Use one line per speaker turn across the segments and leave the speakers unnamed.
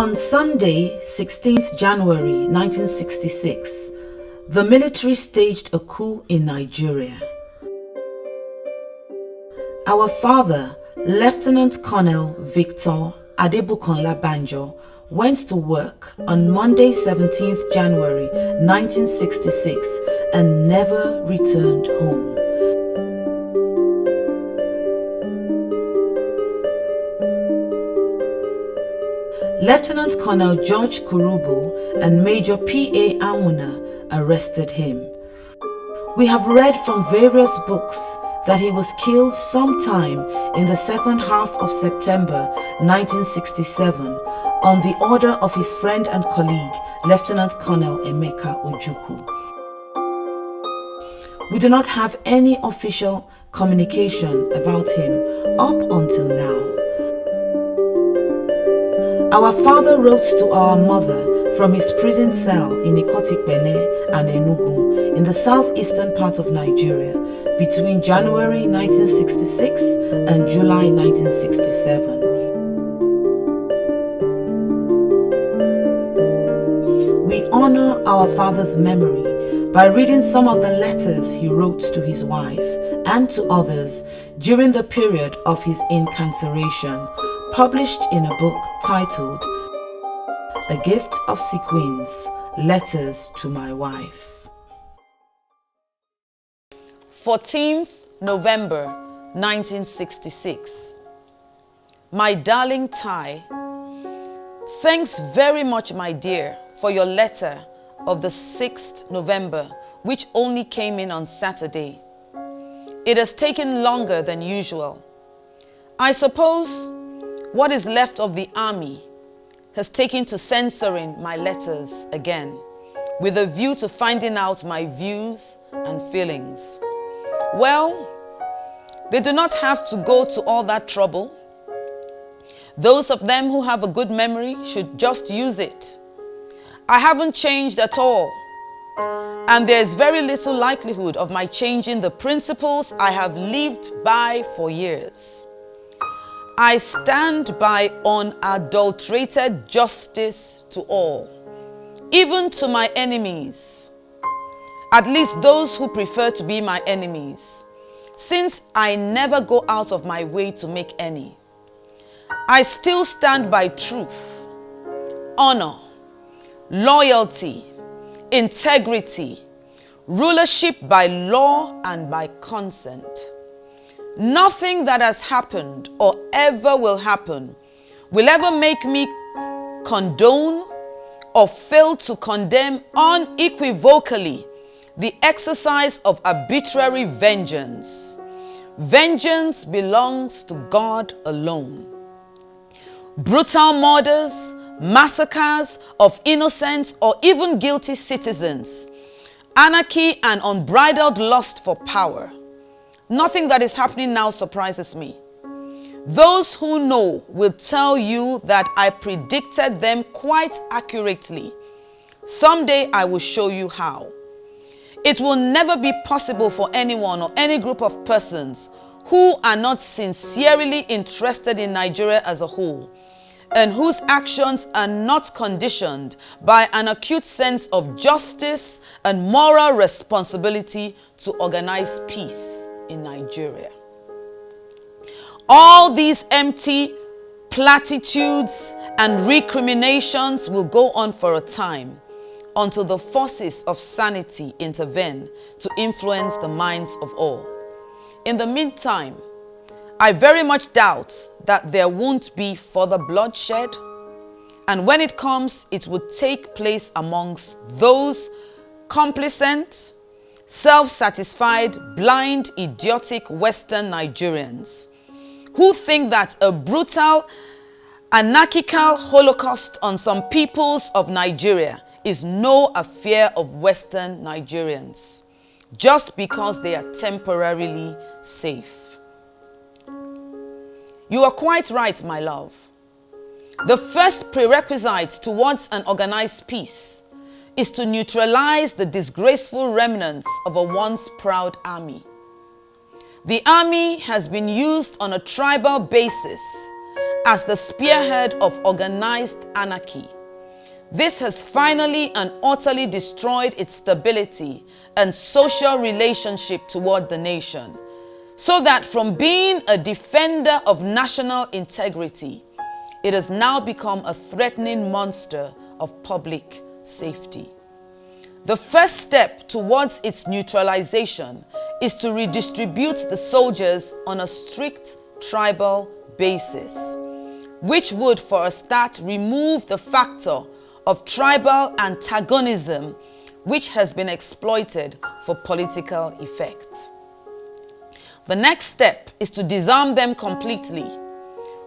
On Sunday, 16th January 1966, the military staged a coup in Nigeria. Our father, Lieutenant Colonel Victor Adebukonla Banjo, went to work on Monday, 17th January 1966 and never returned home. Lieutenant Colonel George Kurubu and Major P.A. Awuna arrested him. We have read from various books that he was killed sometime in the second half of September 1967 on the order of his friend and colleague, Lieutenant Colonel Emeka Ojukwu. We do not have any official communication about him up until now. Our father wrote to our mother from his prison cell in Ikotikpene and Enugu in the southeastern part of Nigeria between January 1966 and July 1967. We honor our father's memory by reading some of the letters he wrote to his wife and to others during the period of his incarceration, published in a book titled A Gift of Sequins, Letters to My Wife.
14th November 1966. My darling Tai, thanks very much, my dear, for your letter of the 6th November, which only came in on Saturday. It has taken longer than usual. I suppose what is left of the army has taken to censoring my letters again, with a view to finding out my views and feelings. Well, they do not have to go to all that trouble. Those of them who have a good memory should just use it. I haven't changed at all, and there is very little likelihood of my changing the principles I have lived by for years. I stand by unadulterated justice to all, even to my enemies, at least those who prefer to be my enemies, since I never go out of my way to make any. I still stand by truth, honor, loyalty, integrity, rulership by law and by consent. Nothing that has happened or ever will happen will ever make me condone or fail to condemn unequivocally the exercise of arbitrary vengeance. Vengeance belongs to God alone. Brutal murders, massacres of innocent or even guilty citizens, anarchy and unbridled lust for power. Nothing that is happening now surprises me. Those who know will tell you that I predicted them quite accurately. Someday I will show you how. It will never be possible for anyone or any group of persons who are not sincerely interested in Nigeria as a whole, and whose actions are not conditioned by an acute sense of justice and moral responsibility to organize peace in Nigeria. All these empty platitudes and recriminations will go on for a time until the forces of sanity intervene to influence the minds of all. In the meantime, I very much doubt that there won't be further bloodshed, and when it comes, it would take place amongst those complacent, self-satisfied, blind, idiotic Western Nigerians who think that a brutal, anarchical Holocaust on some peoples of Nigeria is no affair of Western Nigerians, just because they are temporarily safe. You are quite right, my love. The first prerequisite towards an organized peace is to neutralize the disgraceful remnants of a once proud army. The army has been used on a tribal basis as the spearhead of organized anarchy. This has finally and utterly destroyed its stability and social relationship toward the nation, so that from being a defender of national integrity, it has now become a threatening monster of public safety. The first step towards its neutralization is to redistribute the soldiers on a strict tribal basis, which would, for a start, remove the factor of tribal antagonism which has been exploited for political effect. The next step is to disarm them completely,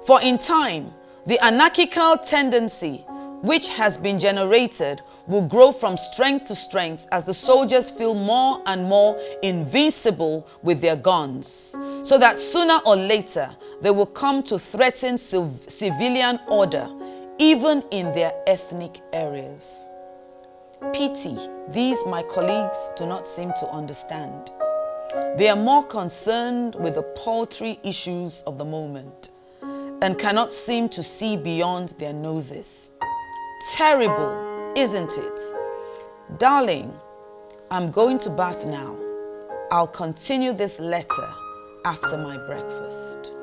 for in time, the anarchical tendency which has been generated will grow from strength to strength as the soldiers feel more and more invincible with their guns, so that sooner or later they will come to threaten civilian order even in their ethnic areas. Pity, these my colleagues do not seem to understand. They are more concerned with the paltry issues of the moment and cannot seem to see beyond their noses. Terrible, isn't it? Darling, I'm going to bath now. I'll continue this letter after my breakfast.